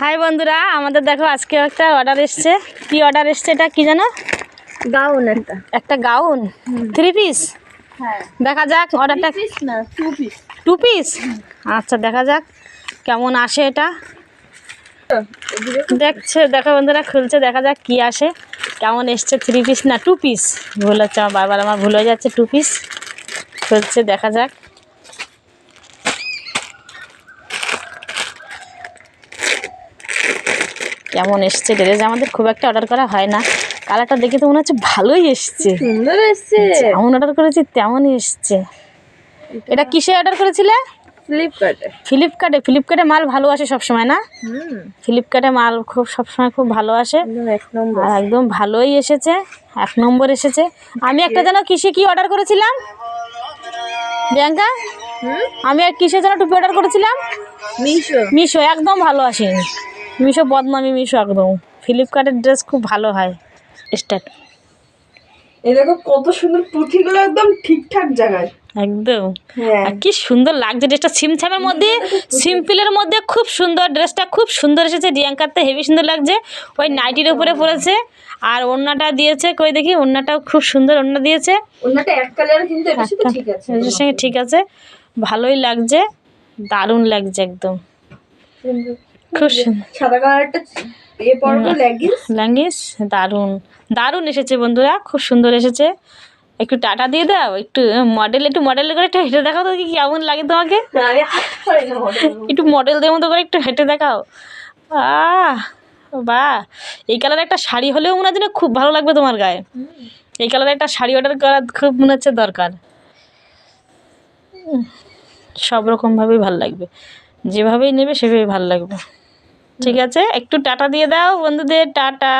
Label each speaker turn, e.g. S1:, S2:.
S1: High বন্ধুরা, আমাদের দেখো আজকে একটা অর্ডার এসছে। কি অর্ডার এসছে? এটা কি জানো?
S2: গাউন
S1: একটা গাউন, 3 পিস।
S2: হ্যাঁ,
S1: দেখা যাক অর্ডারটা।
S2: 3 পিস না 2 পিস।
S1: 2 পিস? আচ্ছা, দেখা যাক কেমন আসে এটা। দেখো বন্ধুরা, খুলছে, দেখা যাক কি আসে, কেমন এসছে। 3 পিস না 2 পিস, ভুল হচ্ছে আমার, বারবার আমার ভুল হয়ে যাচ্ছে। 2 পিস খুলছে, দেখা যাক। কেমন এসছে ড্রেস। আমাদের খুব একটা অর্ডার করা হয় না, কালারটা দেখে তো মনে হচ্ছে ভালোই এসছে।
S2: সুন্দর এসছে।
S1: যেমন অর্ডার করেছি তেমনই এসছে। এটা কিসে অর্ডার করেছিলে? ফ্লিপকার্টে মাল ভালো আসে সবসময় না? ফ্লিপকার্টে মাল খুব সবসময় খুব ভালো আসে, আর একদম ভালোই এসেছে, 1 নম্বর এসেছে। আমি একটা যেন কিসে কি অর্ডার করেছিলাম প্রিয়াঙ্কা, আমি আর কিসে যেন টুপি অর্ডার করেছিলাম? মিশো। একদম ভালো আসেনি মিশো, বদনামি মিশো একদম। ফ্লিপকার্টের ড্রেস খুব ভালো হয়। স্টার্ট।
S2: এই দেখো কত সুন্দর, পুঁথিগুলো একদম ঠিকঠাক জায়গায়
S1: একদম।
S2: হ্যাঁ।
S1: আর কি সুন্দর লাগছে ড্রেসটা, সিমছামের মধ্যে, সিম্পলের মধ্যে খুব সুন্দর। ড্রেসটা খুব সুন্দর এসেছে, রিয়াঙ্কারতে হেভি সুন্দর লাগছে। ওই নাইটির উপরে পরেছে, আর ওড়নাটা দিয়েছে, কই দেখি, ওড়নাটাও খুব সুন্দর ওড়না দিয়েছে।
S2: ওড়নাটা এক কালার, কিন্তু এটার সাথে ঠিক আছে,
S1: এটার সঙ্গে ঠিক আছে, ভালোই লাগছে, দারুণ লাগছে একদম, খুব সুন্দর।
S2: সাদা কালারটা এ পরবো
S1: লেগিংস, দারুণ দারুণ এসেছে বন্ধুরা, খুব সুন্দর এসেছে। একটু টাটা দিয়ে দাও, একটু মডেল করে একটু হেঁটে দেখাও তো, কি কেমন লাগে তোমাকে। একটু মডেলদের মতো করে একটু হেঁটে দেখাও। বাহ, এই কালারের একটা শাড়ি হলেও মনে হচ্ছে না খুব ভালো লাগবে তোমার গায়ে। এই কালারের একটা শাড়ি অর্ডার করা খুব মনে হচ্ছে দরকার। সব রকমভাবেই ভালো লাগবে, যেভাবেই নেবে সেভাবেই ভালো লাগবে। ঠিক আছে, একটু টাটা দিয়ে দাও বন্ধুদের, টাটা।